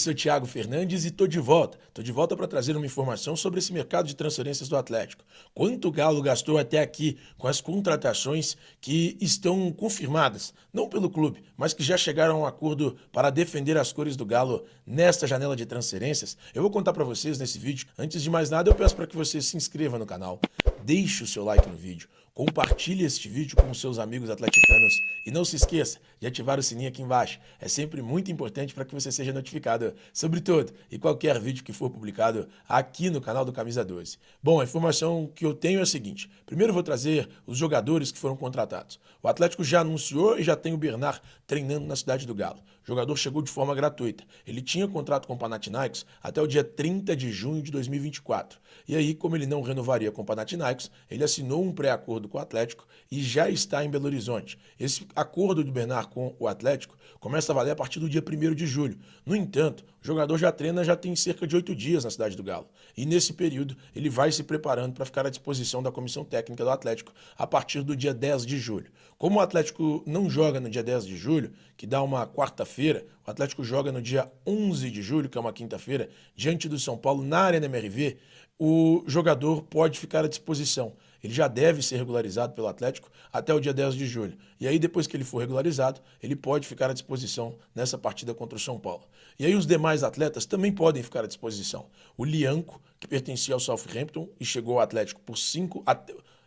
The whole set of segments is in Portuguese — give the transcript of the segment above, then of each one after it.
Sou Thiago Fernandes e estou de volta. Estou de volta para trazer uma informação sobre esse mercado de transferências do Atlético. Quanto o Galo gastou até aqui com as contratações que estão confirmadas, não pelo clube, mas que já chegaram a um acordo para defender as cores do Galo nesta janela de transferências? Eu vou contar para vocês nesse vídeo. Antes de mais nada, eu peço para que você se inscreva no canal, deixe o seu like no vídeo, compartilhe este vídeo com os seus amigos atleticanos e não se esqueça de ativar o sininho aqui embaixo. É sempre muito importante para que você seja notificado sobre todo e qualquer vídeo que for publicado aqui no canal do Camisa 12. Bom, a informação que eu tenho é a seguinte. Primeiro eu vou trazer os jogadores que foram contratados. O Atlético já anunciou e já tem o Bernard treinando na cidade do Galo. O jogador chegou de forma gratuita. Ele tinha contrato com o Panathinaikos até o dia 30 de junho de 2024. E aí, como ele não renovaria com o Panathinaikos, ele assinou um pré-acordo com o Atlético e já está em Belo Horizonte. Esse acordo do Bernard com o Atlético começa a valer a partir do dia 1º de julho. No entanto, o jogador já treina já tem cerca de 8 dias na cidade do Galo. E nesse período, ele vai se preparando para ficar à disposição da comissão técnica do Atlético a partir do dia 10 de julho. Como o Atlético não joga no dia 10 de julho, que dá uma quarta-feira, o Atlético joga no dia 11 de julho, que é uma quinta-feira, diante do São Paulo, na Arena MRV, o jogador pode ficar à disposição. Ele já deve ser regularizado pelo Atlético até o dia 10 de julho. E aí, depois que ele for regularizado, ele pode ficar à disposição nessa partida contra o São Paulo. E aí, os demais atletas também podem ficar à disposição. O Lianco, que pertencia ao Southampton e chegou ao Atlético por 5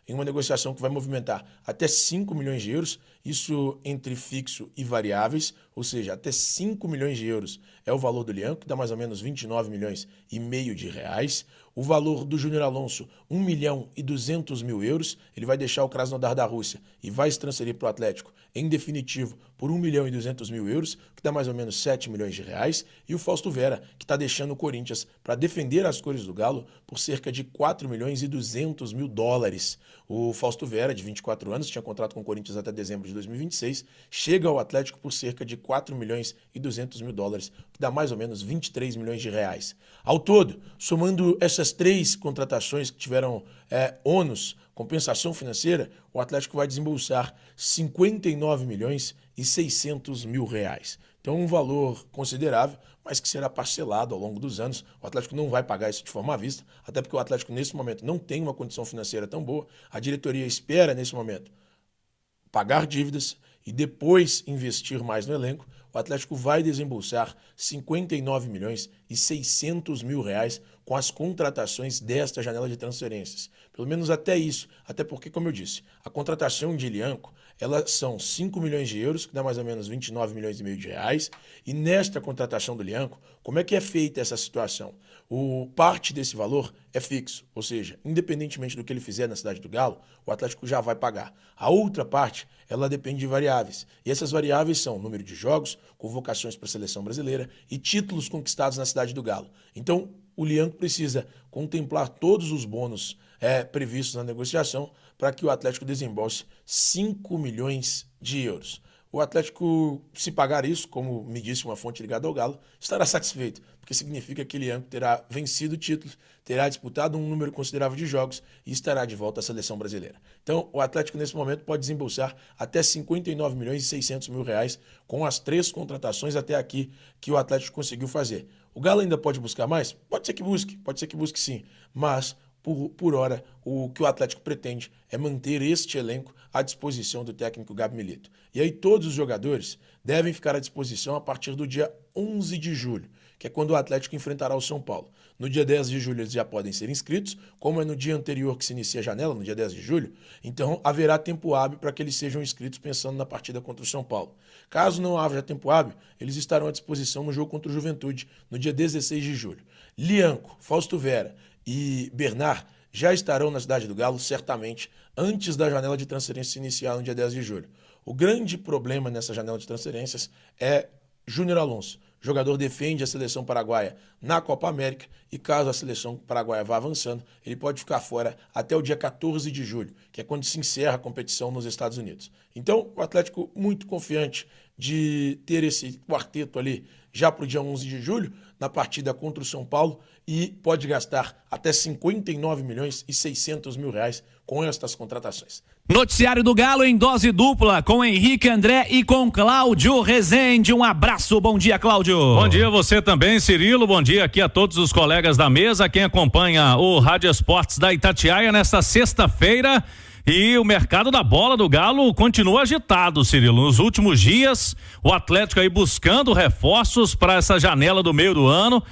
em uma negociação que vai movimentar até 5 milhões de euros, isso entre fixo e variáveis, ou seja, até 5 milhões de euros é o valor do Lianco, que dá mais ou menos 29 milhões e meio de reais. O valor do Júnior Alonso, 1 milhão e 200 mil euros, ele vai deixar o Krasnodar da Rússia e vai se transferir para o Atlético, em definitivo, por 1 milhão e 200 mil euros, que dá mais ou menos 7 milhões de reais. E o Fausto Vera, que está deixando o Corinthians para defender as cores do Galo por cerca de 4 milhões e 200 mil dólares. O Fausto Vera, de 24 anos, tinha contrato com o Corinthians até dezembro de 2026, chega ao Atlético por cerca de 4 milhões e 200 mil dólares, que dá mais ou menos 23 milhões de reais. Ao todo, somando essas três contratações que tiveram ônus, compensação financeira, o Atlético vai desembolsar 59 milhões e 600 mil reais. Então, um valor considerável, mas que será parcelado ao longo dos anos. O Atlético não vai pagar isso de forma à vista, até porque o Atlético, nesse momento, não tem uma condição financeira tão boa. A diretoria espera, nesse momento, pagar dívidas e depois investir mais no elenco. O Atlético vai desembolsar 59 milhões e 600 mil reais com as contratações desta janela de transferências. Pelo menos até isso, até porque, como eu disse, a contratação de Lianco, elas são 5 milhões de euros, que dá mais ou menos 29 milhões e meio de reais, e nesta contratação do Lianco, como é que é feita essa situação? Parte desse valor é fixo, ou seja, independentemente do que ele fizer na cidade do Galo, o Atlético já vai pagar. A outra parte, ela depende de variáveis, e essas variáveis são número de jogos, convocações para a seleção brasileira e títulos conquistados na cidade do Galo. Então, o Lianco precisa contemplar todos os bônus previstos na negociação para que o Atlético desembolse 5 milhões de euros. O Atlético, se pagar isso, como me disse uma fonte ligada ao Galo, estará satisfeito, porque significa que o Lianco terá vencido títulos, terá disputado um número considerável de jogos e estará de volta à seleção brasileira. Então, o Atlético, nesse momento, pode desembolsar até 59 milhões e 600 mil reais com as 3 contratações até aqui que o Atlético conseguiu fazer. O Galo ainda pode buscar mais? Pode ser que busque sim, mas por hora, o que o Atlético pretende é manter este elenco à disposição do técnico Gabi Milito. E aí todos os jogadores devem ficar à disposição a partir do dia 11 de julho, que é quando o Atlético enfrentará o São Paulo. No dia 10 de julho eles já podem ser inscritos, como é no dia anterior que se inicia a janela, no dia 10 de julho, então haverá tempo hábil para que eles sejam inscritos pensando na partida contra o São Paulo. Caso não haja tempo hábil, eles estarão à disposição no jogo contra o Juventude, no dia 16 de julho. Lianco, Fausto Vera e Bernard já estarão na cidade do Galo, certamente, antes da janela de transferência iniciar no dia 10 de julho. O grande problema nessa janela de transferências é Júnior Alonso. O jogador defende a seleção paraguaia na Copa América e caso a seleção paraguaia vá avançando, ele pode ficar fora até o dia 14 de julho, que é quando se encerra a competição nos Estados Unidos. Então, o Atlético muito confiante de ter esse quarteto ali já para o dia 11 de julho, na partida contra o São Paulo, e pode gastar até 59.600.000 reais com estas contratações. Noticiário do Galo em dose dupla, com Henrique André e com Cláudio Rezende. Um abraço, bom dia, Cláudio. Bom dia a você também, Cirilo. Bom dia aqui a todos os colegas da mesa, quem acompanha o Rádio Esportes da Itatiaia nesta sexta-feira. E o mercado da bola do Galo continua agitado, Cirilo. Nos últimos dias, o Atlético aí buscando reforços para essa janela do meio do ano,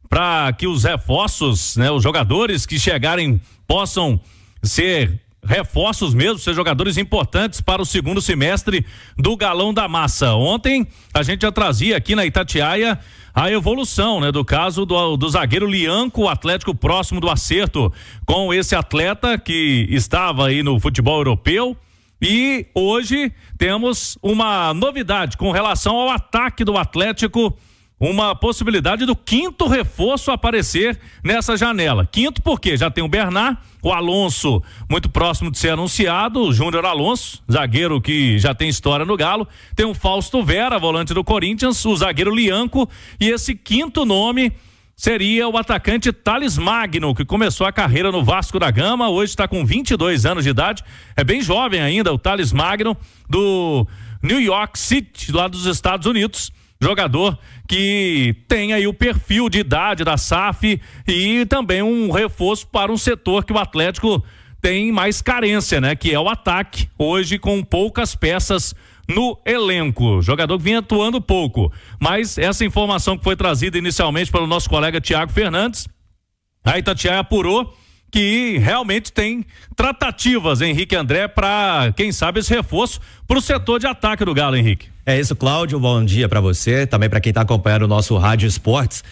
para que os reforços, né, os jogadores que chegarem possam ser reforços mesmo, ser jogadores importantes para o segundo semestre do Galão da Massa. Ontem a gente já trazia aqui na Itatiaia a evolução, né, do caso do zagueiro Lianco, o Atlético próximo do acerto com esse atleta que estava aí no futebol europeu. E hoje temos uma novidade com relação ao ataque do Atlético, uma possibilidade do quinto reforço aparecer nessa janela. Quinto porque já tem o Bernard, o Alonso muito próximo de ser anunciado, o Júnior Alonso, zagueiro que já tem história no Galo, tem o Fausto Vera, volante do Corinthians, o zagueiro Lianco, e esse quinto nome seria o atacante Thales Magno, que começou a carreira no Vasco da Gama, hoje está com 22 anos de idade, é bem jovem ainda, o Thales Magno, do New York City, lá dos Estados Unidos. Jogador que tem aí o perfil de idade da SAF e também um reforço para um setor que o Atlético tem mais carência, né? Que é o ataque, hoje com poucas peças no elenco. Jogador que vinha atuando pouco, mas essa informação que foi trazida inicialmente pelo nosso colega Thiago Fernandes, a Itatiaia apurou que realmente tem tratativas, Henrique André, para, quem sabe, esse reforço para o setor de ataque do Galo, Henrique. É isso, Cláudio, bom dia para você, também para quem está acompanhando o nosso Rádio Esportes.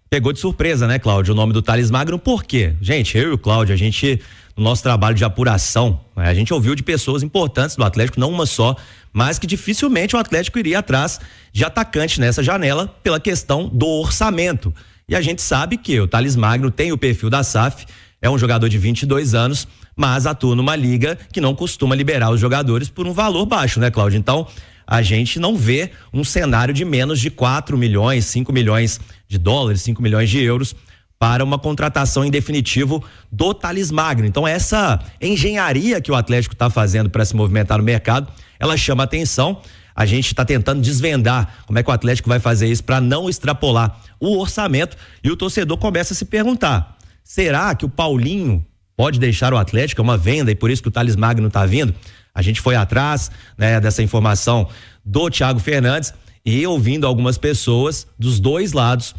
Pegou de surpresa, né, Cláudio, o nome do Thales Magno, por quê? Gente, eu e o Cláudio, a gente, no nosso trabalho de apuração, a gente ouviu de pessoas importantes do Atlético, não uma só, mas que dificilmente o Atlético iria atrás de atacante nessa janela pela questão do orçamento. E a gente sabe que o Thales Magno tem o perfil da SAF, é um jogador de 22 anos, mas atua numa liga que não costuma liberar os jogadores por um valor baixo, né, Cláudio? Então, a gente não vê um cenário de menos de 4 milhões, 5 milhões de dólares, 5 milhões de euros para uma contratação em definitivo do Thales Magno. Então, essa engenharia que o Atlético está fazendo para se movimentar no mercado, ela chama atenção. A gente está tentando desvendar como é que o Atlético vai fazer isso para não extrapolar o orçamento, e o torcedor começa a se perguntar: será que o Paulinho pode deixar o Atlético? É uma venda e por isso que o Thales Magno está vindo. A gente foi atrás, né, dessa informação do Thiago Fernandes e ouvindo algumas pessoas dos dois lados,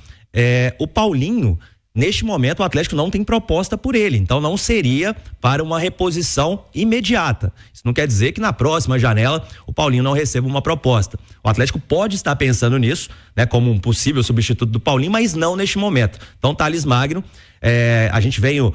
o Paulinho, neste momento o Atlético não tem proposta por ele, então não seria para uma reposição imediata. Isso não quer dizer que na próxima janela o Paulinho não receba uma proposta. O Atlético pode estar pensando nisso, né, como um possível substituto do Paulinho, mas não neste momento. Então, Thales Magno, a gente veio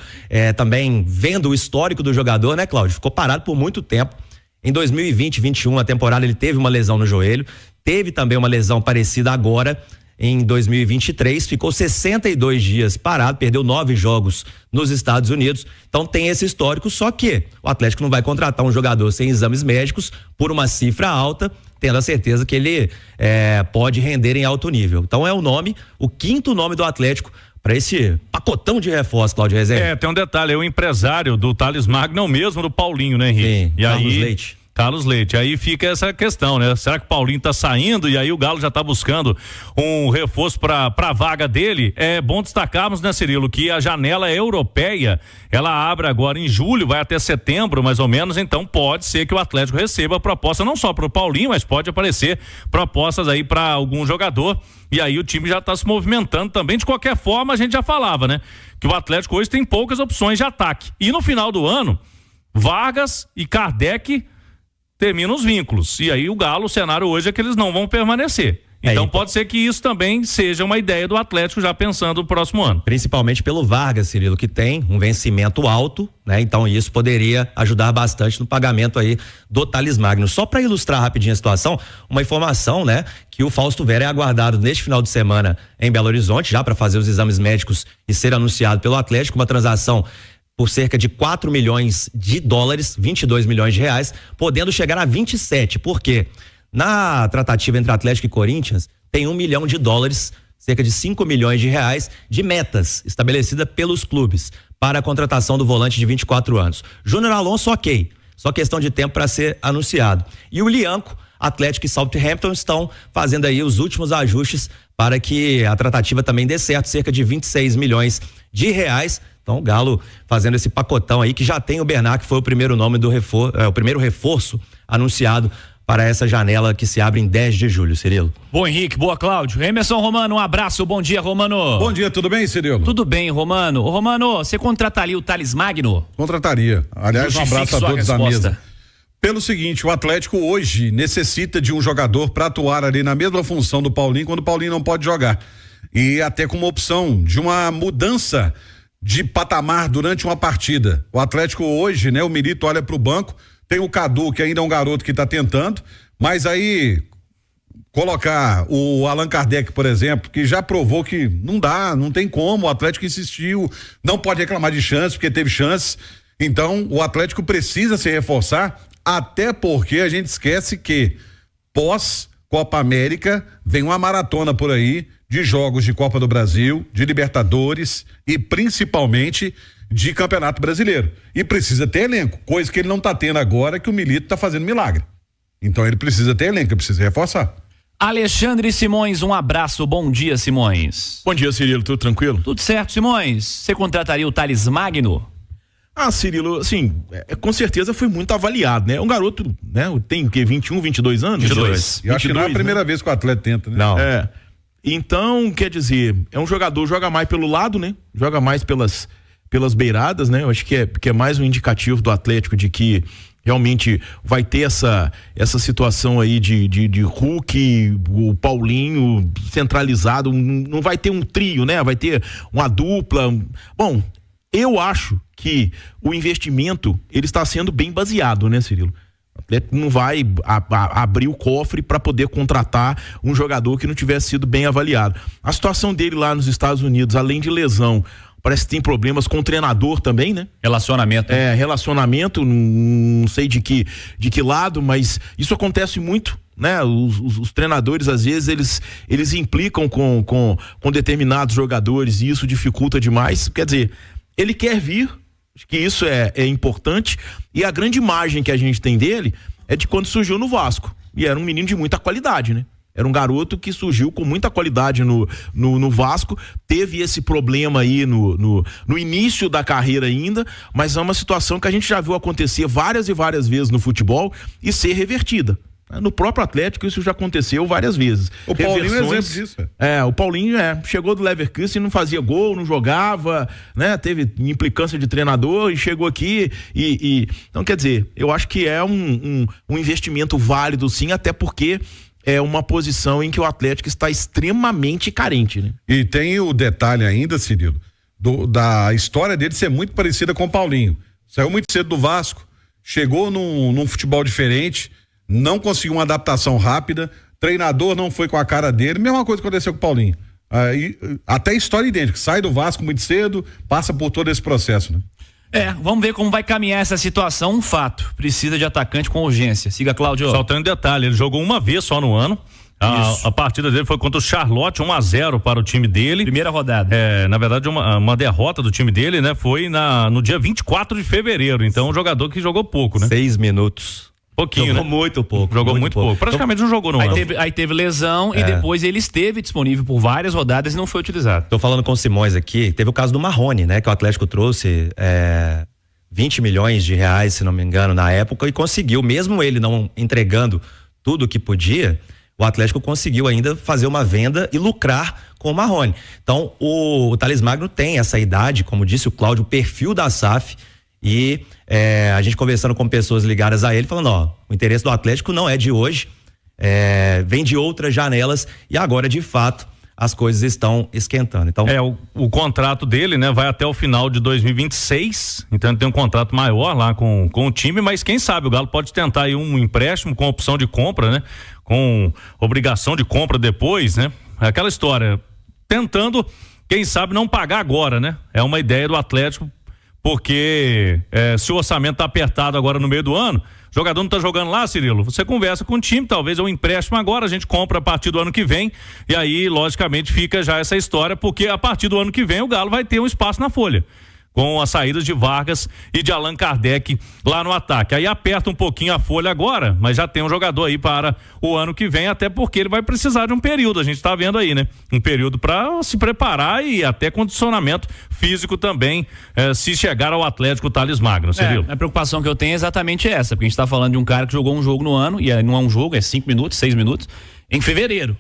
também vendo o histórico do jogador, né, Cláudio? Ficou parado por muito tempo. Em 2020-21, a temporada, ele teve uma lesão no joelho, teve também uma lesão parecida agora em 2023, ficou 62 dias parado, perdeu 9 jogos nos Estados Unidos, então tem esse histórico, só que o Atlético não vai contratar um jogador sem exames médicos por uma cifra alta, tendo a certeza que ele pode render em alto nível. Então é o quinto nome do Atlético para esse pacotão de reforço, Cláudio Rezende. Tem um detalhe, o empresário do Thales Magno é o mesmo do Paulinho, né, Henrique? Sim, e Carlos aí, Leite. Carlos Leite, aí fica essa questão, né? Será que o Paulinho tá saindo e aí o Galo já tá buscando um reforço pra vaga dele? É bom destacarmos, né, Cirilo, que a janela europeia, ela abre agora em julho, vai até setembro, mais ou menos, então pode ser que o Atlético receba proposta não só pro Paulinho, mas pode aparecer propostas aí pra algum jogador, e aí o time já tá se movimentando também. De qualquer forma, a gente já falava, né? Que o Atlético hoje tem poucas opções de ataque, e no final do ano, Vargas e Kardec termina os vínculos, e aí o Galo, o cenário hoje é que eles não vão permanecer. Então pode ser que isso também seja uma ideia do Atlético já pensando no próximo ano. Principalmente pelo Vargas, Cirilo, que tem um vencimento alto, né? Então isso poderia ajudar bastante no pagamento aí do Thales Magno. Só para ilustrar rapidinho a situação, uma informação, né? Que o Fausto Vera é aguardado neste final de semana em Belo Horizonte, já para fazer os exames médicos e ser anunciado pelo Atlético, uma transação por cerca de 4 milhões de dólares, 22 milhões de reais, podendo chegar a 27. Por quê? Na tratativa entre Atlético e Corinthians, tem US$1 milhão, cerca de R$5 milhões de metas estabelecidas pelos clubes para a contratação do volante de 24 anos. Júnior Alonso, ok. Só questão de tempo para ser anunciado. E o Lianco, Atlético e Southampton estão fazendo aí os últimos ajustes para que a tratativa também dê certo, cerca de R$26 milhões. Então o Galo fazendo esse pacotão aí, que já tem o Bernard, que foi o primeiro nome do o primeiro reforço anunciado para essa janela que se abre em 10 de julho, Cirilo. Boa, Henrique, boa, Cláudio. Emerson Romano, um abraço, bom dia, Romano. Bom dia, tudo bem, Cirilo? Tudo bem, Romano. Ô, Romano, você contrataria o Thales Magno? Contrataria. Aliás, um abraço a todos da mesa. Pelo seguinte, o Atlético hoje necessita de um jogador para atuar ali na mesma função do Paulinho, quando o Paulinho não pode jogar. E até com uma opção de uma mudança de patamar durante uma partida. O Atlético hoje, né, o Milito olha pro banco, tem o Cadu, que ainda é um garoto que tá tentando, mas aí colocar o Allan Kardec, por exemplo, que já provou que não dá, não tem como, o Atlético insistiu, não pode reclamar de chance, porque teve chance. Então, o Atlético precisa se reforçar, até porque a gente esquece que pós Copa América vem uma maratona por aí de jogos de Copa do Brasil, de Libertadores e principalmente de Campeonato Brasileiro. E precisa ter elenco, coisa que ele não tá tendo agora, que o Milito tá fazendo milagre. Então ele precisa ter elenco, ele precisa reforçar. Alexandre Simões, um abraço, bom dia, Simões. Bom dia, Cirilo, tudo tranquilo? Tudo certo, Simões. Você contrataria o Thales Magno? Cirilo, assim, com certeza foi muito avaliado, né? Um garoto, né? Tem o quê? 21, 22 anos? 22. Eu acho que não é a primeira vez que o atleta tenta, né? Não. Então, quer dizer, é um jogador, joga mais pelo lado, né? Joga mais pelas beiradas, né? Eu acho que é mais um indicativo do Atlético de que realmente vai ter essa situação aí de Hulk, o Paulinho centralizado, não vai ter um trio, né? Vai ter uma dupla. Bom, eu acho que o investimento, ele está sendo bem baseado, né, Cirilo? O Atlético não vai abrir o cofre para poder contratar um jogador que não tivesse sido bem avaliado. A situação dele lá nos Estados Unidos, além de lesão, parece que tem problemas com o treinador também, né? Relacionamento. Relacionamento, não sei de que lado, mas isso acontece muito, né? Os treinadores, às vezes, eles implicam com determinados jogadores e isso dificulta demais. Quer dizer, ele quer vir, acho que isso é importante, e a grande imagem que a gente tem dele é de quando surgiu no Vasco, e era um menino de muita qualidade, né? Era um garoto que surgiu com muita qualidade no Vasco, teve esse problema aí no início da carreira ainda, mas é uma situação que a gente já viu acontecer várias e várias vezes no futebol e ser revertida. No próprio Atlético isso já aconteceu várias vezes. O Paulinho é exemplo disso. O Paulinho chegou do Leverkusen, não fazia gol, não jogava, né? Teve implicância de treinador e chegou aqui então, quer dizer, eu acho que é um investimento válido sim, até porque é uma posição em que o Atlético está extremamente carente, né? E tem o detalhe ainda, Cirilo, da história dele ser muito parecida com o Paulinho. Saiu muito cedo do Vasco, chegou num futebol diferente, não conseguiu uma adaptação rápida, treinador não foi com a cara dele, mesma coisa que aconteceu com o Paulinho. Aí, até história idêntica, sai do Vasco muito cedo, passa por todo esse processo, né? Vamos ver como vai caminhar essa situação. Um fato, precisa de atacante com urgência. Siga, Cláudio. Só tem um detalhe, ele jogou uma vez só no ano. A partida dele foi contra o Charlotte, 1-0 para o time dele. Primeira rodada. Na verdade, uma derrota do time dele, né? Foi no dia 24 de fevereiro. Então, um jogador que jogou pouco, né? 6 minutos. Pouquinho, jogou né? muito pouco. Jogou muito pouco. Praticamente não jogou no ano. Aí teve lesão e depois ele esteve disponível por várias rodadas e não foi utilizado. Tô falando com o Simões aqui, teve o caso do Marrone, né? Que o Atlético trouxe 20 milhões de reais, se não me engano, na época, e conseguiu, mesmo ele não entregando tudo o que podia, o Atlético conseguiu ainda fazer uma venda e lucrar com o Marrone. Então, o Thales Magno tem essa idade, como disse o Cláudio, o perfil da SAF, e a gente conversando com pessoas ligadas a ele, falando, o interesse do Atlético não é de hoje, vem de outras janelas, e agora, de fato, as coisas estão esquentando. Então, o contrato dele, né, vai até o final de 2026, então ele tem um contrato maior lá com o time, mas quem sabe o Galo pode tentar aí um empréstimo com opção de compra, né, com obrigação de compra depois, né, aquela história, tentando, quem sabe não pagar agora, né, é uma ideia do Atlético, porque se o orçamento tá apertado agora no meio do ano, o O jogador não tá jogando lá, Cirilo, você conversa com o time, talvez é um empréstimo agora, a gente compra a partir do ano que vem, e aí, logicamente, fica já essa história, porque a partir do ano que vem o Galo vai ter um espaço na folha, com as saídas de Vargas e de Allan Kardec lá no ataque. Aí aperta um pouquinho a folha agora, mas já tem um jogador aí para o ano que vem, até porque ele vai precisar de um período, a gente tá vendo aí, né? Um período para se preparar e até condicionamento físico também, se chegar ao Atlético Thales Magno, Cirilo. A preocupação que eu tenho é exatamente essa, porque a gente tá falando de um cara que jogou um jogo no ano, e não é um jogo, é 5 minutos, 6 minutos, em fevereiro.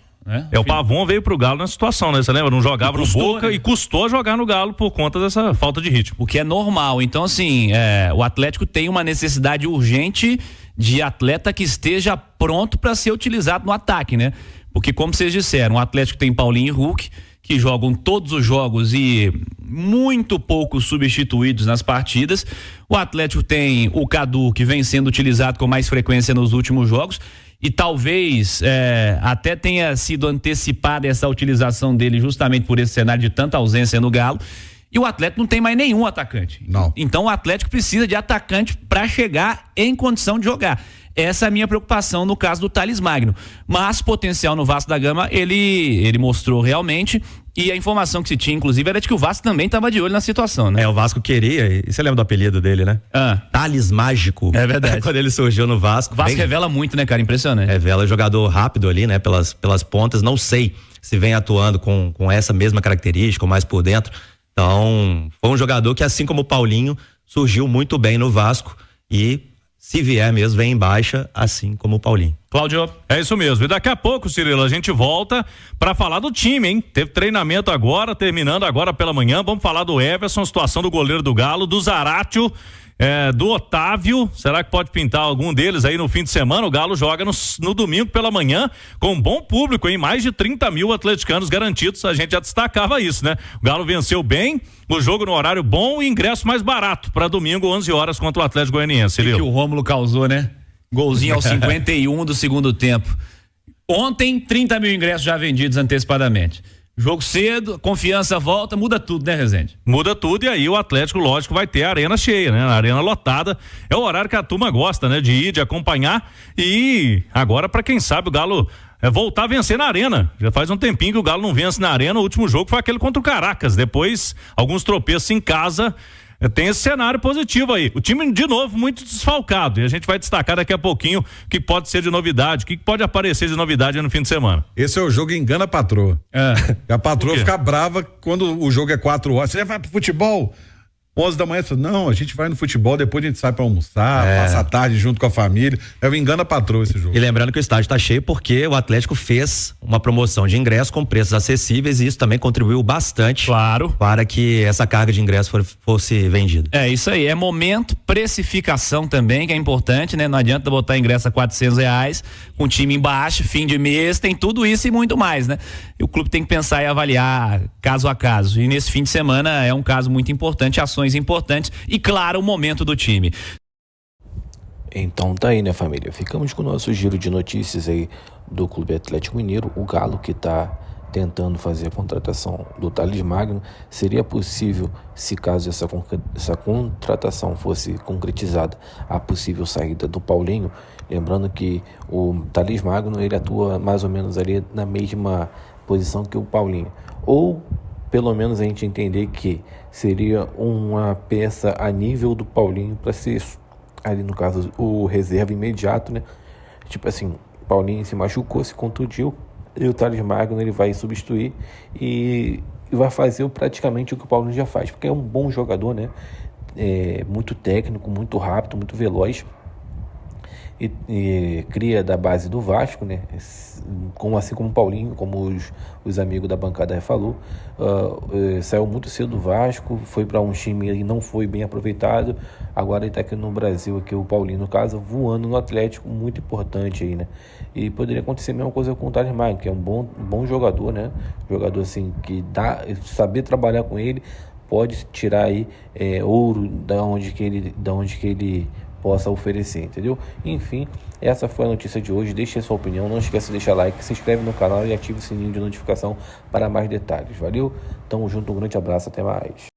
O Pavon veio pro Galo nessa situação, né? Você lembra? Não jogava no Boca, né? E custou jogar no Galo por conta dessa falta de ritmo. O que é normal. Então, assim, o Atlético tem uma necessidade urgente de atleta que esteja pronto para ser utilizado no ataque, né? Porque, como vocês disseram, o Atlético tem Paulinho e Hulk, que jogam todos os jogos e muito poucos substituídos nas partidas. O Atlético tem o Cadu, que vem sendo utilizado com mais frequência nos últimos jogos. E talvez até tenha sido antecipada essa utilização dele justamente por esse cenário de tanta ausência no Galo. E o Atlético não tem mais nenhum atacante. Não. Então o Atlético precisa de atacante para chegar em condição de jogar. Essa é a minha preocupação no caso do Thales Magno. Mas potencial no Vasco da Gama ele mostrou realmente. E a informação que se tinha, inclusive, era de que o Vasco também estava de olho na situação, né? O Vasco queria, e você lembra do apelido dele, né? Thales Mágico. É verdade. Quando ele surgiu no Vasco. O Vasco revela muito, né, cara? Impressionante. Revela jogador rápido ali, né? Pelas pontas. Não sei se vem atuando com essa mesma característica, ou mais por dentro. Então, foi um jogador que, assim como o Paulinho, surgiu muito bem no Vasco e, se vier mesmo, vem em baixa, assim como o Paulinho. Cláudio. É isso mesmo. E daqui a pouco, Cirilo, a gente volta para falar do time, hein? Teve treinamento agora, terminando agora pela manhã. Vamos falar do Everson, situação do goleiro do Galo, do Zaratio, do Otávio. Será que pode pintar algum deles aí no fim de semana? O Galo joga no domingo pela manhã com um bom público, hein? Mais de 30 mil atleticanos garantidos. A gente já destacava isso, né? O Galo venceu bem, o jogo no horário bom e ingresso mais barato para domingo, 11 horas contra o Atlético Goianiense. Que o Rômulo causou, né? Golzinho aos 51 do segundo tempo. Ontem, 30 mil ingressos já vendidos antecipadamente. Jogo cedo, confiança volta, muda tudo, né, Rezende? Muda tudo e aí o Atlético, lógico, vai ter a arena cheia, né? A arena lotada. É o horário que a turma gosta, né? De ir, de acompanhar. E agora, pra quem sabe, o Galo voltar a vencer na arena. Já faz um tempinho que o Galo não vence na arena. O último jogo foi aquele contra o Caracas. Depois, alguns tropeços em casa. Tem esse cenário positivo aí. O time, de novo, muito desfalcado. E a gente vai destacar daqui a pouquinho o que pode ser de novidade, o que pode aparecer de novidade no fim de semana. Esse é o jogo engana a patroa. A patroa fica brava quando o jogo é 4 horas. Você vai pro futebol? 11 da manhã, não, a gente vai no futebol, depois a gente sai pra almoçar, passa a tarde junto com a família. Eu engano a patroa esse jogo. E lembrando que o estádio tá cheio porque o Atlético fez uma promoção de ingresso com preços acessíveis e isso também contribuiu bastante, claro, para que essa carga de ingresso fosse vendida. É isso aí, é momento, precificação também, que é importante, né? Não adianta botar ingresso a R$400 com o time embaixo, fim de mês, tem tudo isso e muito mais, né? E o clube tem que pensar e avaliar caso a caso. E nesse fim de semana é um caso muito importante, ações importantes e, claro, o momento do time. Então tá aí, né, família? Ficamos com o nosso giro de notícias aí do Clube Atlético Mineiro. O Galo que tá tentando fazer a contratação do Thales Magno. Seria possível, se caso essa contratação fosse concretizada, a possível saída do Paulinho. Lembrando que o Thales Magno, ele atua mais ou menos ali na mesma posição que o Paulinho. Ou pelo menos a gente entender que seria uma peça a nível do Paulinho para ser, ali no caso, o reserva imediato, né? Tipo assim, o Paulinho se machucou, se contundiu, e o Thales Magno ele vai substituir e vai fazer praticamente o que o Paulinho já faz, porque é um bom jogador, né? Muito técnico, muito rápido, muito veloz. E cria da base do Vasco, né? Assim como o Paulinho, como os amigos da bancada falou, saiu muito cedo do Vasco, foi para um time e não foi bem aproveitado. Agora ele está aqui no Brasil, aqui o Paulinho no caso, voando no Atlético, muito importante aí, né? E poderia acontecer a mesma coisa com o Thales Magno, que é um bom jogador, né? Jogador assim que saber trabalhar com ele pode tirar aí ouro da onde que ele possa oferecer, entendeu? Enfim, essa foi a notícia de hoje. Deixe a sua opinião, não esqueça de deixar like, se inscreve no canal e ative o sininho de notificação para mais detalhes. Valeu? Tamo junto, um grande abraço, até mais.